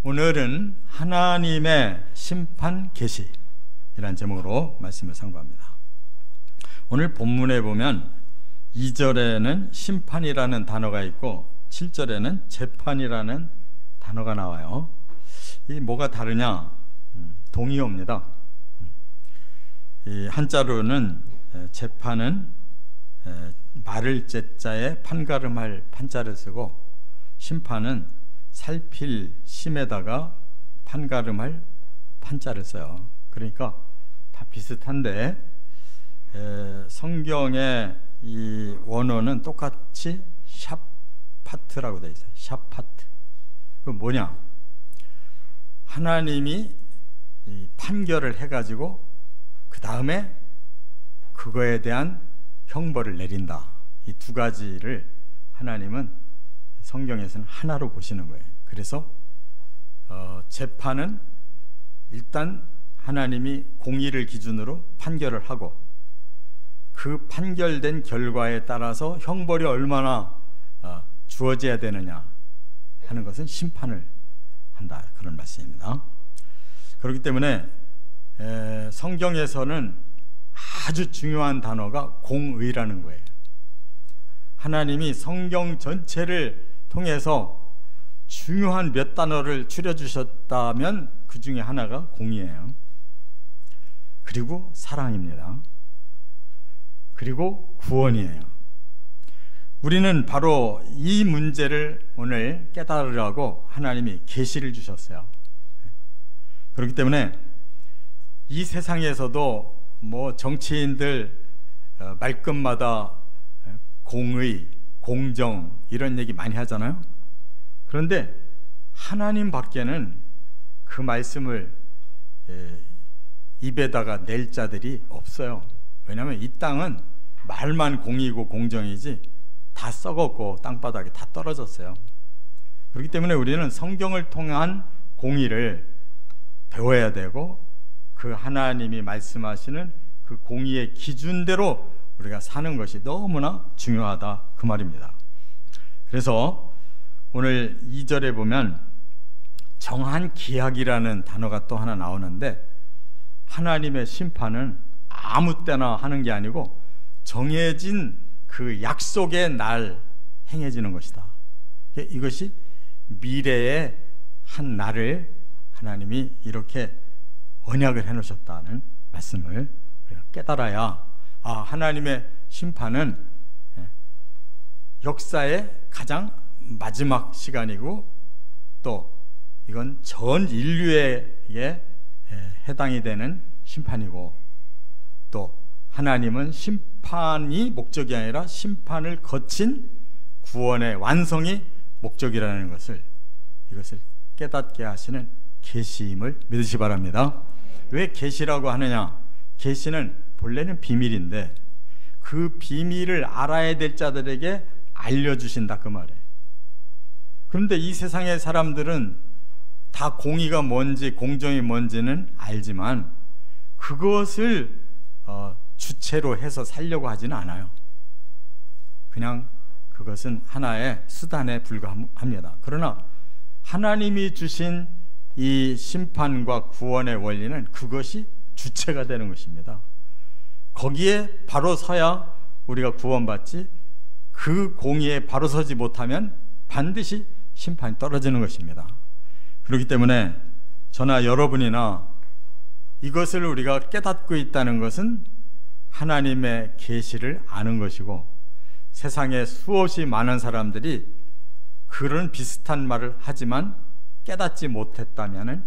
오늘은 하나님의 심판 계시이라는 제목으로 말씀을 상고합니다. 오늘 본문에 보면 2절에는 심판이라는 단어가 있고 7절에는 재판이라는 단어가 나와요. 이 뭐가 다르냐? 동의어입니다. 이 한자로는 재판은 말을 제자에 판가름할 판자를 쓰고, 심판은 살필 심에다가 판가름할 판자를 써요. 그러니까 다 비슷한데 성경의 이 원어는 똑같이 샤파트라고 되어 있어요. 샤파트. 그 뭐냐? 하나님이 이 판결을 해가지고 그 다음에 그거에 대한 형벌을 내린다. 이 두 가지를 하나님은 성경에서는 하나로 보시는 거예요. 그래서 재판은 일단 하나님이 공의를 기준으로 판결을 하고, 그 판결된 결과에 따라서 형벌이 얼마나 주어져야 되느냐 하는 것은 심판을 한다, 그런 말씀입니다. 그렇기 때문에 성경에서는 아주 중요한 단어가 공의라는 거예요. 하나님이 성경 전체를 통해서 중요한 몇 단어를 추려주셨다면 그 중에 하나가 공의예요. 그리고 사랑입니다. 그리고 구원이에요. 우리는 바로 이 문제를 오늘 깨달으라고 하나님이 계시를 주셨어요. 그렇기 때문에 이 세상에서도 뭐 정치인들 말끝마다 공의, 공정 이런 얘기 많이 하잖아요. 그런데 하나님 밖에는 그 말씀을 입에다가 낼 자들이 없어요. 왜냐하면 이 땅은 말만 공의고 공정이지 다 썩었고 땅바닥에 다 떨어졌어요. 그렇기 때문에 우리는 성경을 통한 공의를 배워야 되고, 그 하나님이 말씀하시는 그 공의의 기준대로 우리가 사는 것이 너무나 중요하다, 그 말입니다. 그래서 오늘 2절에 보면 정한 기약이라는 단어가 또 하나 나오는데, 하나님의 심판은 아무 때나 하는 게 아니고 정해진 그 약속의 날 행해지는 것이다. 이것이 미래의 한 날을 하나님이 이렇게 언약을 해놓으셨다는 말씀을 우리가 깨달아야, 하나님의 심판은 역사의 가장 마지막 시간이고, 또 이건 전 인류에게 해당이 되는 심판이고, 또 하나님은 심판이 목적이 아니라 심판을 거친 구원의 완성이 목적이라는 것을, 이것을 깨닫게 하시는 계시임을 믿으시 바랍니다. 왜 계시라고 하느냐? 계시는 본래는 비밀인데 그 비밀을 알아야 될 자들에게 알려주신다, 그 말이에요. 그런데 이 세상의 사람들은 다 공의가 뭔지 공정이 뭔지는 알지만 그것을 주체로 해서 살려고 하지는 않아요. 그냥 그것은 하나의 수단에 불과합니다. 그러나 하나님이 주신 이 심판과 구원의 원리는 그것이 주체가 되는 것입니다. 거기에 바로 서야 우리가 구원받지, 그 공의에 바로 서지 못하면 반드시 심판이 떨어지는 것입니다. 그렇기 때문에 저나 여러분이나 이것을 우리가 깨닫고 있다는 것은 하나님의 계시를 아는 것이고, 세상에 수없이 많은 사람들이 그런 비슷한 말을 하지만 깨닫지 못했다면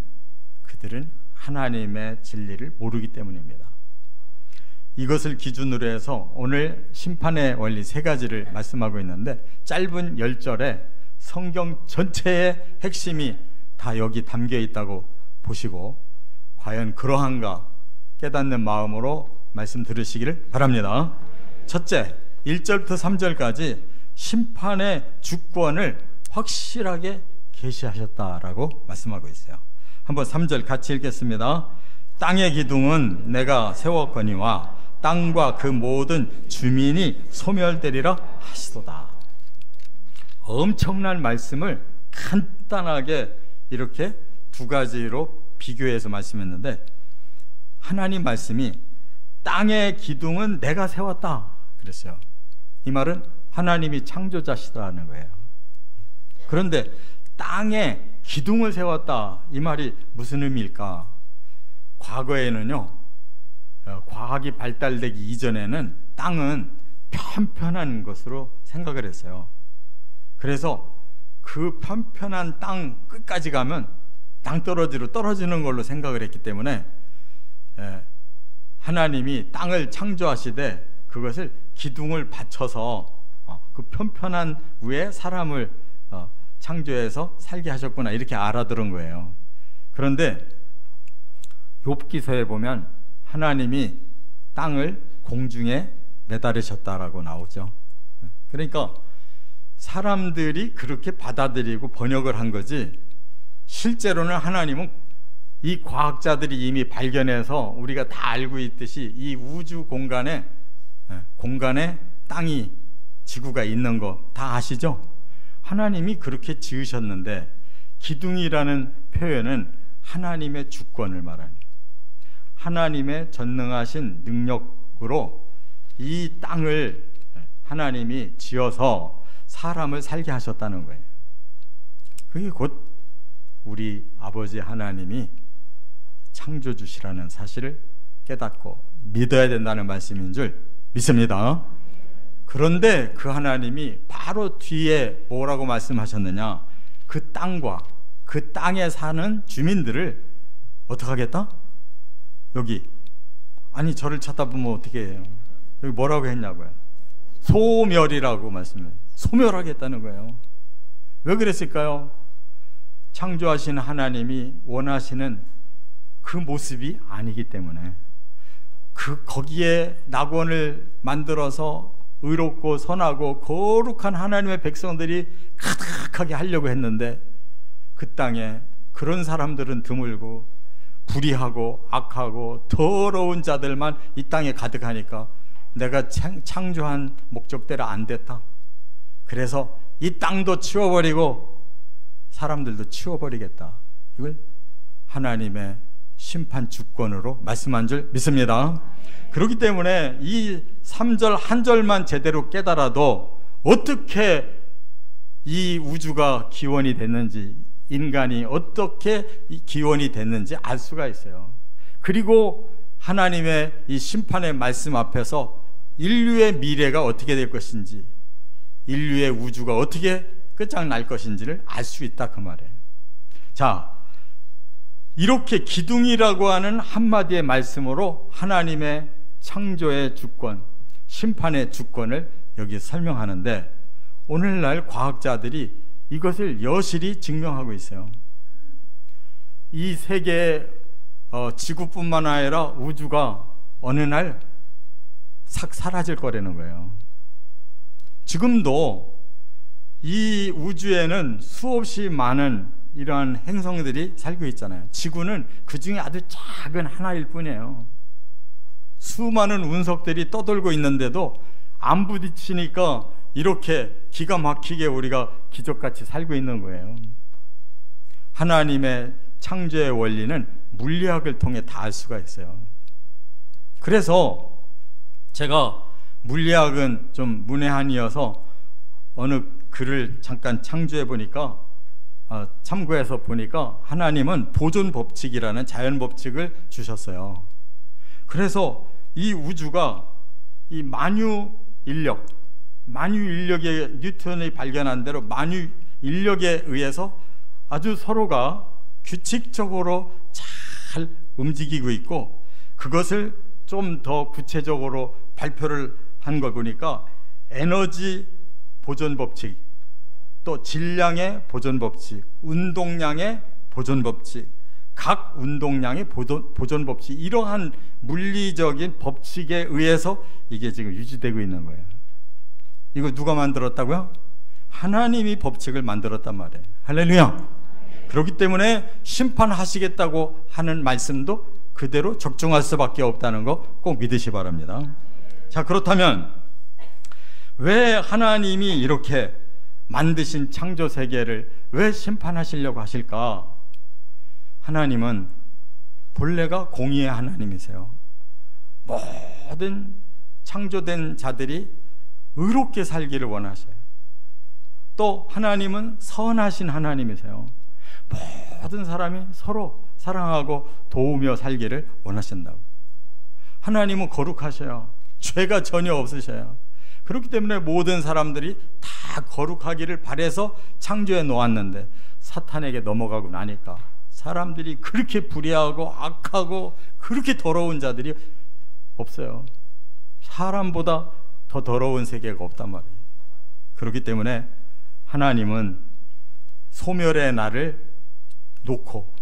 그들은 하나님의 진리를 모르기 때문입니다. 이것을 기준으로 해서 오늘 심판의 원리 3가지를 말씀하고 있는데, 짧은 10절에 성경 전체의 핵심이 다 여기 담겨 있다고 보시고 과연 그러한가 깨닫는 마음으로 말씀 들으시기를 바랍니다. 첫째, 1절부터 3절까지 심판의 주권을 확실하게 계시하셨다라고 말씀하고 있어요. 한번 3절 같이 읽겠습니다. 땅의 기둥은 내가 세웠거니와 땅과 그 모든 주민이 소멸되리라 하시도다. 엄청난 말씀을 간단하게 이렇게 두 가지로 비교해서 말씀했는데, 하나님 말씀이 땅의 기둥은 내가 세웠다 그랬어요. 이 말은 하나님이 창조자시다는 거예요. 그런데 땅에 기둥을 세웠다, 이 말이 무슨 의미일까? 과거에는요, 과학이 발달되기 이전에는 땅은 편편한 것으로 생각을 했어요. 그래서 그 편편한 땅 끝까지 가면 땅떨어지로 떨어지는 걸로 생각을 했기 때문에 하나님이 땅을 창조하시되 그것을 기둥을 받쳐서 그 편편한 위에 사람을 창조해서 살게 하셨구나, 이렇게 알아들은 거예요. 그런데 욥기서에 보면 하나님이 땅을 공중에 매달으셨다라고 나오죠. 그러니까 사람들이 그렇게 받아들이고 번역을 한 거지, 실제로는 하나님은 이 과학자들이 이미 발견해서 우리가 다 알고 있듯이 이 우주 공간에 땅이, 지구가 있는 거 다 아시죠? 하나님이 그렇게 지으셨는데, 기둥이라는 표현은 하나님의 주권을 말합니다. 하나님의 전능하신 능력으로 이 땅을 하나님이 지어서 사람을 살게 하셨다는 거예요. 그게 곧 우리 아버지 하나님이 창조주시라는 사실을 깨닫고 믿어야 된다는 말씀인 줄 믿습니다. 그런데 그 하나님이 바로 뒤에 뭐라고 말씀하셨느냐? 그 땅과 그 땅에 사는 주민들을 어떻게 하겠다? 여기, 아니 저를 쳐다보면 어떻게 해요? 여기 뭐라고 했냐고요? 소멸이라고 말씀해요. 소멸하겠다는 거예요. 왜 그랬을까요? 창조하신 하나님이 원하시는 그 모습이 아니기 때문에, 거기에 낙원을 만들어서 의롭고 선하고 거룩한 하나님의 백성들이 가득하게 하려고 했는데, 그 땅에 그런 사람들은 드물고 불의하고 악하고 더러운 자들만 이 땅에 가득하니까 내가 창조한 목적대로 안 됐다. 그래서 이 땅도 치워버리고 사람들도 치워버리겠다. 이걸 하나님의 심판 주권으로 말씀한 줄 믿습니다. 그렇기 때문에 이 3절 한 절만 제대로 깨달아도 어떻게 이 우주가 기원이 됐는지, 인간이 어떻게 기원이 됐는지 알 수가 있어요. 그리고 하나님의 이 심판의 말씀 앞에서 인류의 미래가 어떻게 될 것인지, 인류의 우주가 어떻게 끝장날 것인지를 알 수 있다, 그 말이에요. 자, 이렇게 기둥이라고 하는 한마디의 말씀으로 하나님의 창조의 주권, 심판의 주권을 여기 설명하는데, 오늘날 과학자들이 이것을 여실히 증명하고 있어요. 이 세계 지구뿐만 아니라 우주가 어느 날 싹 사라질 거라는 거예요. 지금도 이 우주에는 수없이 많은 이러한 행성들이 살고 있잖아요. 지구는 그 중에 아주 작은 하나일 뿐이에요. 수많은 운석들이 떠돌고 있는데도 안 부딪히니까 이렇게 기가 막히게 우리가 기적같이 살고 있는 거예요. 하나님의 창조의 원리는 물리학을 통해 다 알 수가 있어요. 그래서 제가 물리학은 좀 문외한이어서 어느 글을 잠깐 참고해서 보니까 하나님은 보존 법칙이라는 자연 법칙을 주셨어요. 그래서 이 우주가 이 만유 인력의 뉴턴이 발견한 대로 만유 인력에 의해서 아주 서로가 규칙적으로 잘 움직이고 있고, 그것을 좀 더 구체적으로 발표를 한 걸 보니까 에너지 보존 법칙, 또 질량의 보존 법칙, 운동량의 보존 법칙, 각 운동량의 보존 법칙, 이러한 물리적인 법칙에 의해서 이게 지금 유지되고 있는 거예요. 이거 누가 만들었다고요? 하나님이 법칙을 만들었단 말이에요. 할렐루야. 그렇기 때문에 심판하시겠다고 하는 말씀도 그대로 적중할 수밖에 없다는 거 꼭 믿으시 바랍니다. 자, 그렇다면 왜 하나님이 이렇게 만드신 창조 세계를 왜 심판하시려고 하실까? 하나님은 본래가 공의의 하나님이세요. 모든 창조된 자들이 의롭게 살기를 원하셔요. 또 하나님은 선하신 하나님이세요. 모든 사람이 서로 사랑하고 도우며 살기를 원하신다고. 하나님은 거룩하셔요. 죄가 전혀 없으셔요. 그렇기 때문에 모든 사람들이 다 거룩하기를 바라서 창조해 놓았는데 사탄에게 넘어가고 나니까 사람들이 그렇게 불의하고 악하고 그렇게 더러운 자들이 없어요. 사람보다 더 더러운 세계가 없단 말이에요. 그렇기 때문에 하나님은 소멸의 날을 놓고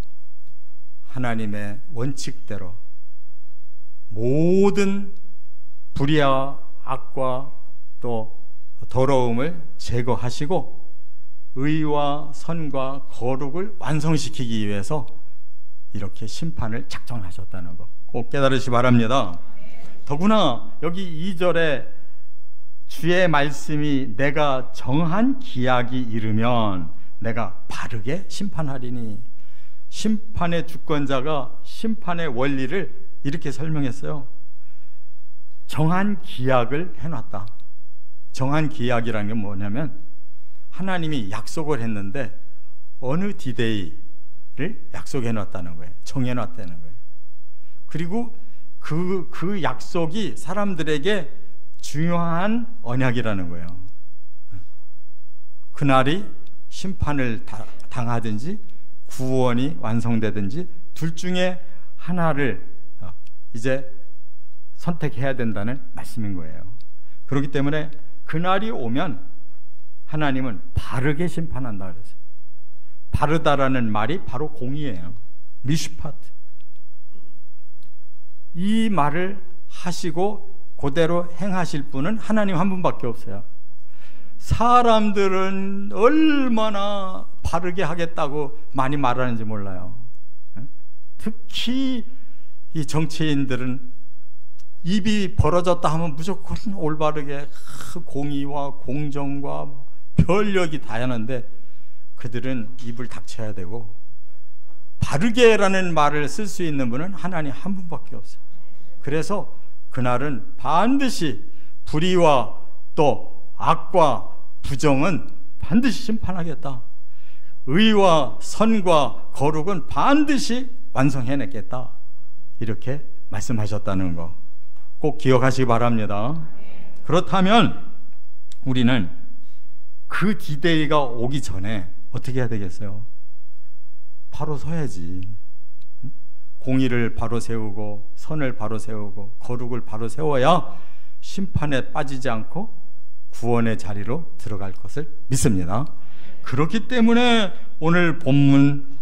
하나님의 원칙대로 모든 불의와 악과 또 더러움을 제거하시고 의와 선과 거룩을 완성시키기 위해서 이렇게 심판을 작정하셨다는 거 꼭 깨달으시기 바랍니다. 더구나 여기 2절에 주의 말씀이 내가 정한 기약이 이르면 내가 바르게 심판하리니, 심판의 주권자가 심판의 원리를 이렇게 설명했어요. 정한 기약을 해놨다. 정한 기약이라는 게 뭐냐면 하나님이 약속을 했는데 어느 디데이를 약속해놨다는 거예요. 정해놨다는 거예요. 그리고 그 약속이 사람들에게 중요한 언약이라는 거예요. 그날이 심판을 당하든지 구원이 완성되든지 둘 중에 하나를 이제 선택해야 된다는 말씀인 거예요. 그렇기 때문에 그날이 오면 하나님은 바르게 심판한다 그랬어요. 바르다라는 말이 바로 공의예요. 미슈파트. 이 말을 하시고 그대로 행하실 분은 하나님 한 분밖에 없어요. 사람들은 얼마나 바르게 하겠다고 많이 말하는지 몰라요. 특히 이 정치인들은 입이 벌어졌다 하면 무조건 올바르게 공의와 공정과 별력이 다양한데 그들은 입을 닥쳐야 되고 바르게라는 말을 쓸 수 있는 분은 하나님 한 분밖에 없어요. 그래서 그날은 반드시 불의와 또 악과 부정은 반드시 심판하겠다. 의와 선과 거룩은 반드시 완성해내겠다. 이렇게 말씀하셨다는 거 꼭 기억하시기 바랍니다. 그렇다면 우리는 그 디데이가 오기 전에 어떻게 해야 되겠어요? 바로 서야지. 공의를 바로 세우고 선을 바로 세우고 거룩을 바로 세워야 심판에 빠지지 않고 구원의 자리로 들어갈 것을 믿습니다. 그렇기 때문에 오늘 본문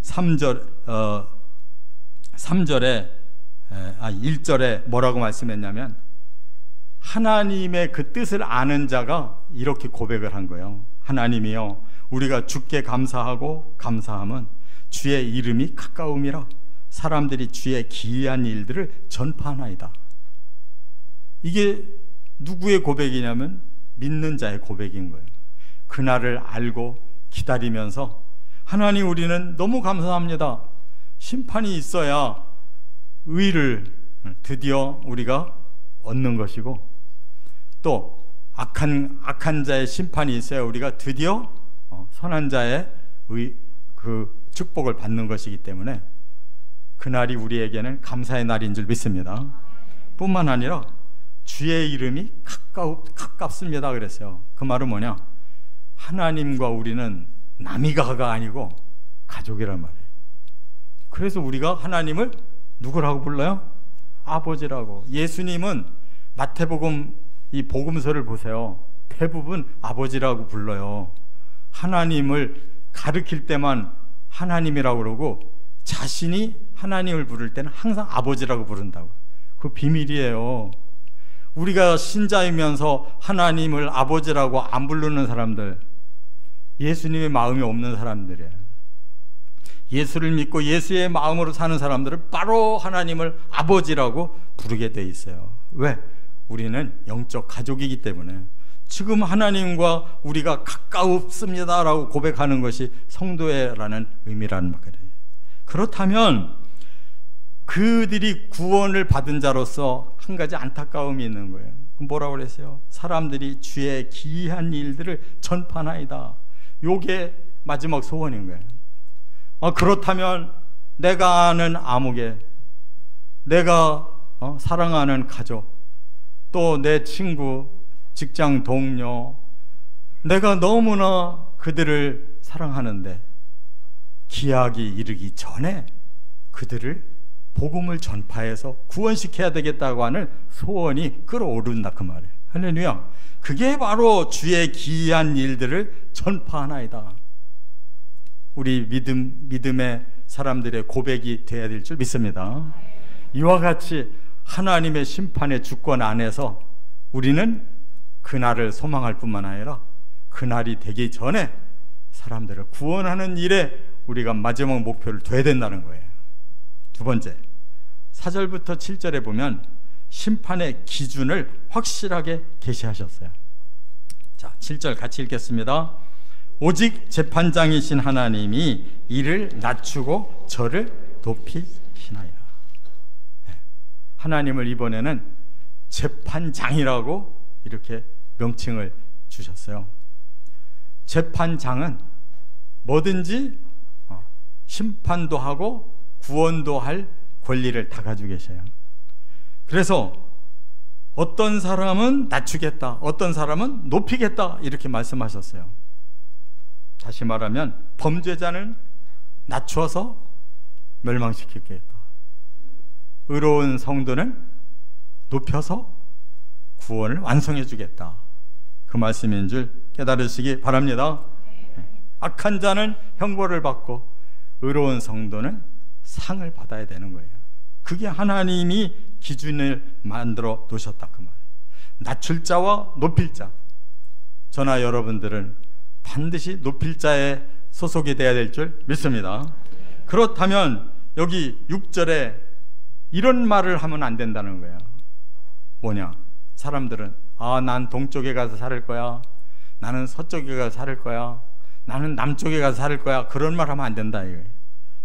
1절에 뭐라고 말씀했냐면 하나님의 그 뜻을 아는 자가 이렇게 고백을 한 거예요. 하나님이여 우리가 주께 감사하고 감사함은 주의 이름이 가까움이라 사람들이 주의 기이한 일들을 전파하나이다. 이게 누구의 고백이냐면 믿는 자의 고백인 거예요. 그날을 알고 기다리면서 하나님 우리는 너무 감사합니다. 심판이 있어야 의를 드디어 우리가 얻는 것이고 또 악한 자의 심판이 있어야 우리가 드디어 선한 자의 그 축복을 받는 것이기 때문에 그날이 우리에게는 감사의 날인 줄 믿습니다. 뿐만 아니라 주의 이름이 가깝습니다 그랬어요. 그 말은 뭐냐? 하나님과 우리는 남이가가 아니고 가족이란 말이에요. 그래서 우리가 하나님을 누구라고 불러요? 아버지라고. 예수님은 마태복음 이 복음서를 보세요. 대부분 아버지라고 불러요. 하나님을 가르칠 때만 하나님이라고 그러고 자신이 하나님을 부를 때는 항상 아버지라고 부른다고. 그 비밀이에요. 우리가 신자이면서 하나님을 아버지라고 안 부르는 사람들, 예수님의 마음이 없는 사람들이에요. 예수를 믿고 예수의 마음으로 사는 사람들은 바로 하나님을 아버지라고 부르게 돼 있어요. 왜? 우리는 영적 가족이기 때문에. 지금 하나님과 우리가 가까웠습니다라고 고백하는 것이 성도회라는 의미라는 말이에요. 그렇다면 그들이 구원을 받은 자로서 한 가지 안타까움이 있는 거예요. 뭐라고 그랬어요? 사람들이 주의 기이한 일들을 전파하나이다. 요게 마지막 소원인 거예요. 그렇다면 내가 아는 아무개, 내가 사랑하는 가족, 또 내 친구, 직장 동료, 내가 너무나 그들을 사랑하는데 기약이 이르기 전에 그들을 복음을 전파해서 구원시켜야 되겠다고 하는 소원이 끌어오른다 그 말이에요. 할렐루야. 그게 바로 주의 기이한 일들을 전파하나이다. 우리 믿음의 사람들의 고백이 되어야 될 줄 믿습니다. 이와 같이 하나님의 심판의 주권 안에서 우리는 그날을 소망할 뿐만 아니라 그날이 되기 전에 사람들을 구원하는 일에 우리가 마지막 목표를 둬야 된다는 거예요. 두 번째, 4절부터 7절에 보면 심판의 기준을 확실하게 계시하셨어요. 자, 7절 같이 읽겠습니다. 오직 재판장이신 하나님이 이를 낮추고 저를 높이시나이다. 하나님을 이번에는 재판장이라고 이렇게 명칭을 주셨어요. 재판장은 뭐든지 심판도 하고 구원도 할 권리를 다 가지고 계셔요. 그래서 어떤 사람은 낮추겠다, 어떤 사람은 높이겠다 이렇게 말씀하셨어요. 다시 말하면 범죄자는 낮춰서 멸망시키겠다, 의로운 성도는 높여서 구원을 완성해 주겠다, 그 말씀인 줄 깨달으시기 바랍니다. 악한 자는 형벌을 받고 의로운 성도는 상을 받아야 되는 거예요. 그게 하나님이 기준을 만들어 놓으셨다 그 말이에요. 낮출 자와 높일 자, 저나 여러분들은 반드시 높일 자에 소속이 돼야 될 줄 믿습니다. 그렇다면 여기 6절에 이런 말을 하면 안 된다는 거예요. 뭐냐? 사람들은 난 동쪽에 가서 살을 거야, 나는 서쪽에 가서 살을 거야, 나는 남쪽에 가서 살을 거야, 그런 말 하면 안 된다 이거예요.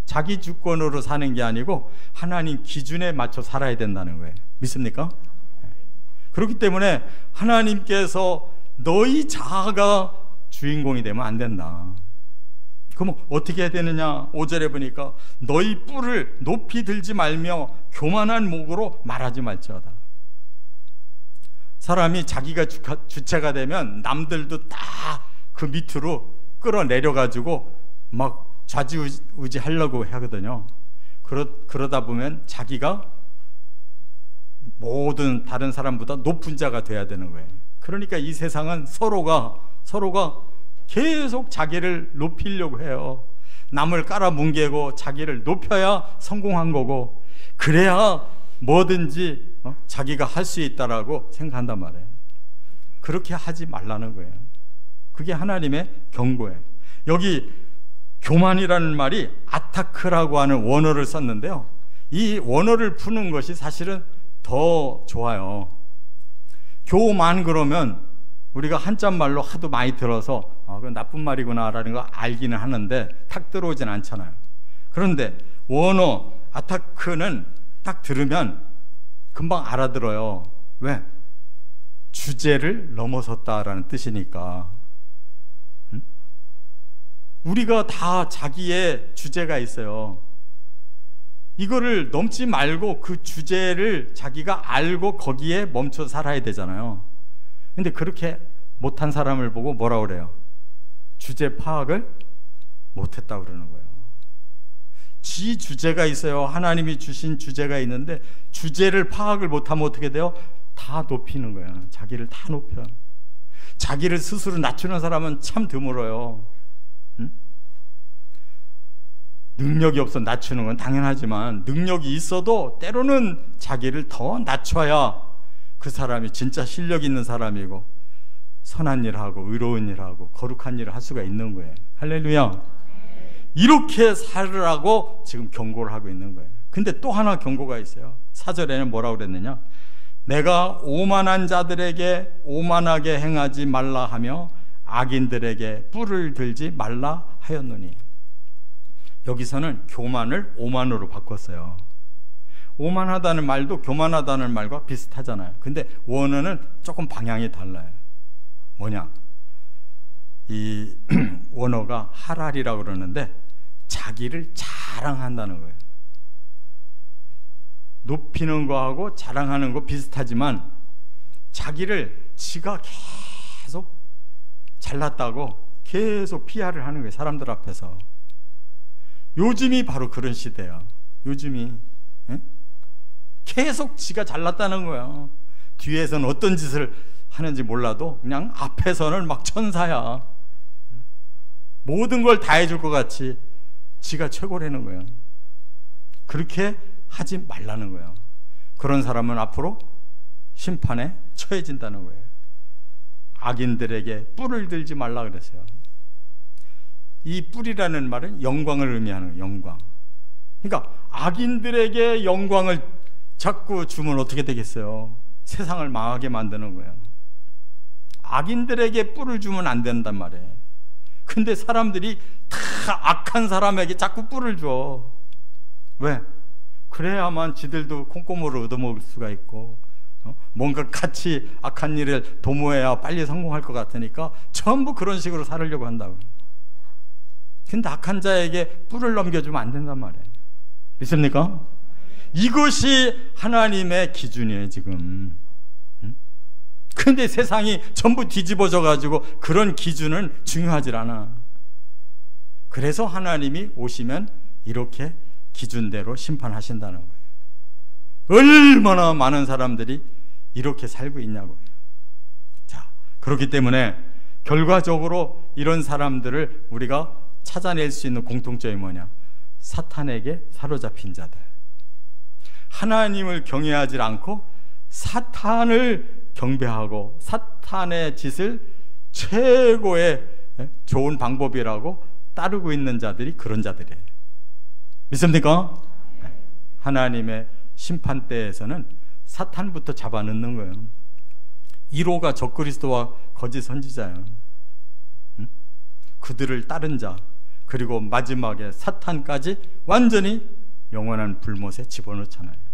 자기 주권으로 사는 게 아니고 하나님 기준에 맞춰 살아야 된다는 거예요. 믿습니까? 그렇기 때문에 하나님께서 너희 자아가 주인공이 되면 안 된다. 그럼 어떻게 해야 되느냐? 5절에 보니까 너희 뿔을 높이 들지 말며 교만한 목으로 말하지 말지어다. 사람이 자기가 주체가 되면 남들도 다 그 밑으로 끌어내려가지고 막 좌지우지 하려고 하거든요. 그러다 보면 자기가 모든 다른 사람보다 높은 자가 돼야 되는 거예요. 그러니까 이 세상은 서로가 계속 자기를 높이려고 해요. 남을 깔아뭉개고 자기를 높여야 성공한 거고, 그래야 뭐든지 자기가 할 수 있다라고 생각한단 말이에요. 그렇게 하지 말라는 거예요. 그게 하나님의 경고예요. 여기 교만이라는 말이 아타크라고 하는 원어를 썼는데요, 이 원어를 푸는 것이 사실은 더 좋아요. 교만 그러면 우리가 한자말로 하도 많이 들어서 그건 나쁜 말이구나 라는 거 알기는 하는데 탁 들어오진 않잖아요. 그런데 원어 아타크는 딱 들으면 금방 알아들어요. 왜? 주제를 넘어섰다라는 뜻이니까. 우리가 다 자기의 주제가 있어요. 이거를 넘지 말고 그 주제를 자기가 알고 거기에 멈춰 살아야 되잖아요. 근데 그렇게 못한 사람을 보고 뭐라 그래요? 주제 파악을 못했다고 그러는 거예요. 지 주제가 있어요. 하나님이 주신 주제가 있는데 주제를 파악을 못하면 어떻게 돼요? 다 높이는 거예요. 자기를 다 높여. 자기를 스스로 낮추는 사람은 참 드물어요. 능력이 없어 낮추는 건 당연하지만 능력이 있어도 때로는 자기를 더 낮춰야 그 사람이 진짜 실력 있는 사람이고 선한 일하고 의로운 일하고 거룩한 일을 할 수가 있는 거예요. 할렐루야. 이렇게 살으라고 지금 경고를 하고 있는 거예요. 근데 또 하나 경고가 있어요. 4절에는 뭐라고 그랬느냐? 내가 오만한 자들에게 오만하게 행하지 말라 하며 악인들에게 뿔을 들지 말라 하였노니. 여기서는 교만을 오만으로 바꿨어요. 오만하다는 말도 교만하다는 말과 비슷하잖아요. 근데 원어는 조금 방향이 달라요. 뭐냐? 이 원어가 하랄이라고 그러는데 자기를 자랑한다는 거예요. 높이는 거하고 자랑하는 거 비슷하지만 자기를 지가 계속 잘났다고 계속 PR을 하는 거예요. 사람들 앞에서. 요즘이 바로 그런 시대야. 요즘이 계속 지가 잘났다는 거야. 뒤에서는 어떤 짓을 하는지 몰라도 그냥 앞에서는 막 천사야. 모든 걸 다 해줄 것 같이 지가 최고라는 거야. 그렇게 하지 말라는 거야. 그런 사람은 앞으로 심판에 처해진다는 거예요. 악인들에게 뿔을 들지 말라 그랬어요. 이 뿔이라는 말은 영광을 의미하는 거예요. 영광. 그러니까 악인들에게 영광을 자꾸 주면 어떻게 되겠어요? 세상을 망하게 만드는 거예요. 악인들에게 뿔을 주면 안 된단 말이에요. 근데 사람들이 다 악한 사람에게 자꾸 뿔을 줘. 왜? 그래야만 지들도 콩고물을 얻어먹을 수가 있고 뭔가 같이 악한 일을 도모해야 빨리 성공할 것 같으니까 전부 그런 식으로 살으려고 한다고. 근데 악한 자에게 뿔을 넘겨주면 안 된단 말이에요. 믿습니까? 이것이 하나님의 기준이에요 지금. 근데 세상이 전부 뒤집어져 가지고 그런 기준은 중요하지 않아. 그래서 하나님이 오시면 이렇게 기준대로 심판하신다는 거예요. 얼마나 많은 사람들이 이렇게 살고 있냐고요. 자, 그렇기 때문에 결과적으로 이런 사람들을 우리가 찾아낼 수 있는 공통점이 뭐냐? 사탄에게 사로잡힌 자들. 하나님을 경외하지 않고 사탄을 경배하고 사탄의 짓을 최고의 좋은 방법이라고 따르고 있는 자들이 그런 자들이에요. 믿습니까? 하나님의 심판대에서는 사탄부터 잡아넣는 거예요. 1호가 적그리스도와 거짓 선지자예요. 그들을 따른 자, 그리고 마지막에 사탄까지 완전히 영원한 불못에 집어넣잖아요.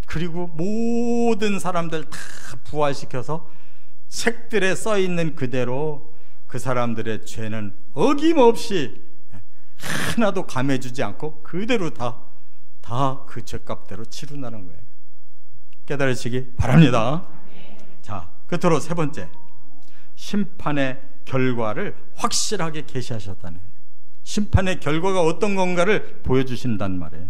그리고 모든 사람들 다 부활시켜서 책들에 써 있는 그대로 그 사람들의 죄는 어김없이 하나도 감해주지 않고 그대로 다 그 죄값대로 치른다는 거예요. 깨달으시기 바랍니다. 자, 끝으로 세 번째, 심판의 결과를 확실하게 계시하셨다네. 심판의 결과가 어떤 건가를 보여주신단 말이에요.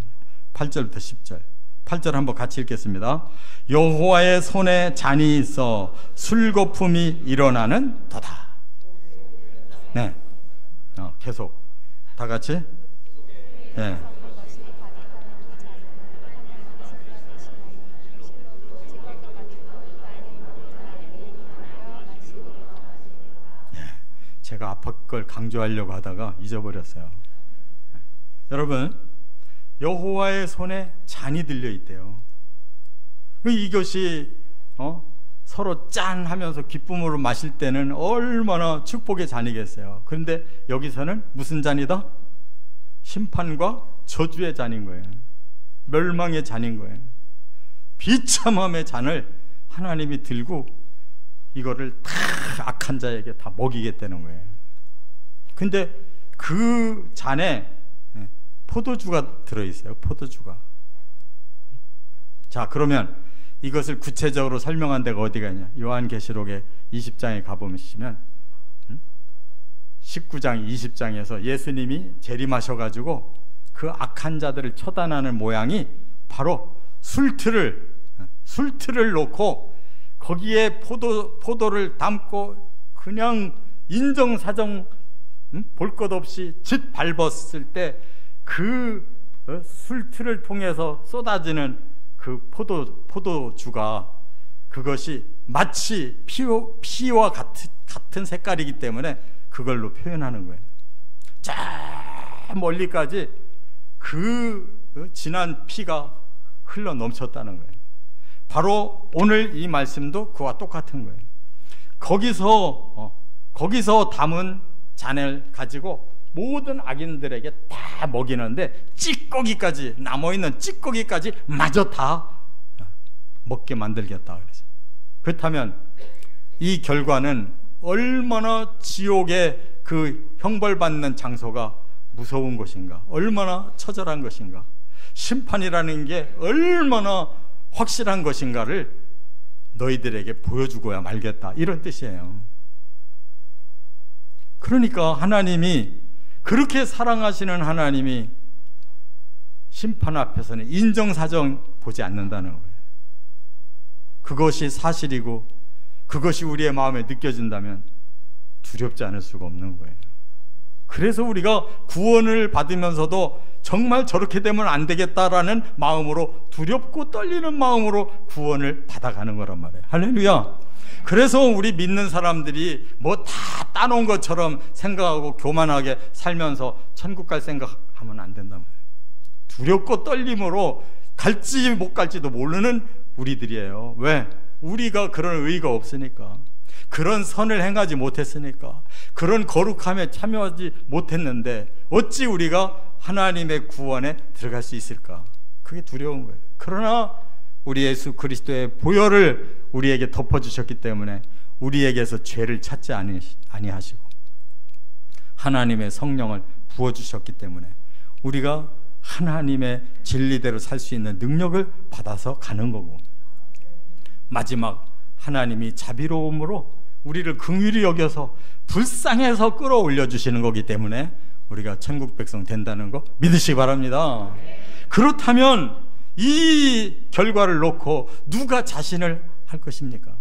8절부터 10절. 8절 한번 같이 읽겠습니다. 여호와의 손에 잔이 있어 술거품이 일어나는 터다. 네, 계속 다 같이. 네. 제가 앞에 걸 강조하려고 하다가 잊어버렸어요. 여러분, 여호와의 손에 잔이 들려 있대요. 이것이 서로 짠 하면서 기쁨으로 마실 때는 얼마나 축복의 잔이겠어요. 그런데 여기서는 무슨 잔이다? 심판과 저주의 잔인 거예요. 멸망의 잔인 거예요. 비참함의 잔을 하나님이 들고 이거를 다 악한 자에게 다 먹이겠다는 거예요. 근데 그 잔에 포도주가 들어있어요. 포도주가. 자, 그러면 이것을 구체적으로 설명한 데가 어디가 있냐? 요한계시록의 20장에 가보시면 19장, 20장에서 예수님이 재림하셔가지고 그 악한 자들을 처단하는 모양이 바로 술틀을 놓고 거기에 포도를 담고 그냥 인정사정 볼 것 없이 짓 밟았을 때 그 술틀을 통해서 쏟아지는 그 포도주가 그것이 마치 피와 같은 색깔이기 때문에 그걸로 표현하는 거예요. 저 멀리까지 그 진한 피가 흘러 넘쳤다는 거예요. 바로 오늘 이 말씀도 그와 똑같은 거예요. 거기서 담은 잔을 가지고 모든 악인들에게 다 먹이는데 찌꺼기까지, 남아있는 찌꺼기까지 마저 다 먹게 만들겠다 그러죠. 그렇다면 이 결과는 얼마나 지옥의 그 형벌받는 장소가 무서운 것인가, 얼마나 처절한 것인가, 심판이라는 게 얼마나 확실한 것인가를 너희들에게 보여주고야 말겠다, 이런 뜻이에요. 그러니까 하나님이, 그렇게 사랑하시는 하나님이 심판 앞에서는 인정사정 보지 않는다는 거예요. 그것이 사실이고 그것이 우리의 마음에 느껴진다면 두렵지 않을 수가 없는 거예요. 그래서 우리가 구원을 받으면서도 정말 저렇게 되면 안 되겠다라는 마음으로, 두렵고 떨리는 마음으로 구원을 받아가는 거란 말이에요. 할렐루야. 그래서 우리 믿는 사람들이 뭐 다 따놓은 것처럼 생각하고 교만하게 살면서 천국 갈 생각하면 안 된단 말이에요. 두렵고 떨림으로 갈지 못 갈지도 모르는 우리들이에요. 왜? 우리가 그런 의의가 없으니까, 그런 선을 행하지 못했으니까, 그런 거룩함에 참여하지 못했는데 어찌 우리가 하나님의 구원에 들어갈 수 있을까? 그게 두려운 거예요. 그러나 우리 예수 그리스도의 보혈을 우리에게 덮어주셨기 때문에 우리에게서 죄를 찾지 아니하시고 하나님의 성령을 부어주셨기 때문에 우리가 하나님의 진리대로 살 수 있는 능력을 받아서 가는 거고, 마지막 하나님이 자비로움으로 우리를 긍휼히 여겨서 불쌍해서 끌어올려 주시는 거기 때문에 우리가 천국 백성 된다는 거 믿으시기 바랍니다. 그렇다면 이 결과를 놓고 누가 자신을 할 것입니까?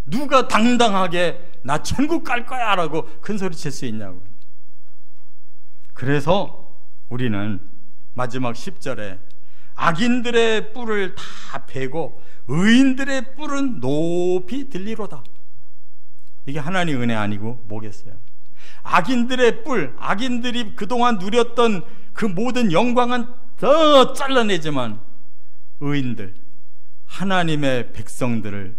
누가 당당하게 나 천국 갈 거야 라고 큰소리 칠 수 있냐고요. 그래서 우리는 마지막 10절에 악인들의 뿔을 다 베고 의인들의 뿔은 높이 들리로다. 이게 하나님의 은혜 아니고 뭐겠어요? 악인들의 뿔, 악인들이 그동안 누렸던 그 모든 영광은 더 잘라내지만 의인들, 하나님의 백성들을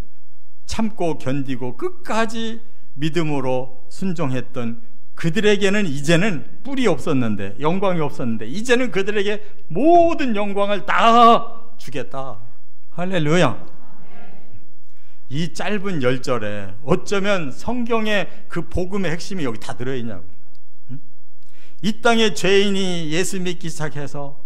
참고 견디고 끝까지 믿음으로 순종했던 그들에게는 이제는 뿔이 없었는데, 영광이 없었는데 이제는 그들에게 모든 영광을 다 주겠다. 할렐루야. 이 짧은 10절에 어쩌면 성경의 그 복음의 핵심이 여기 다 들어있냐고. 이 땅에 죄인이 예수 믿기 시작해서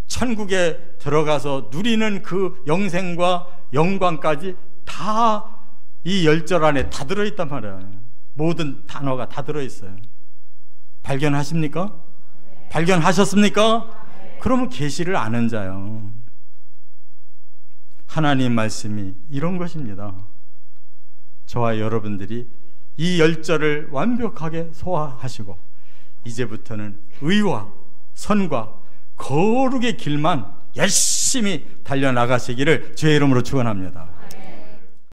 천국에 들어가서 누리는 그 영생과 영광까지 다 이 10절 안에 다 들어있단 말이에요. 모든 단어가 다 들어있어요. 발견하십니까? 발견하셨습니까? 그러면 계시를 아는 자요. 하나님 말씀이 이런 것입니다. 저와 여러분들이 이 10절을 완벽하게 소화하시고 이제부터는 의와 선과 거룩의 길만 열심히 달려나가시기를 주의 이름으로 축원합니다.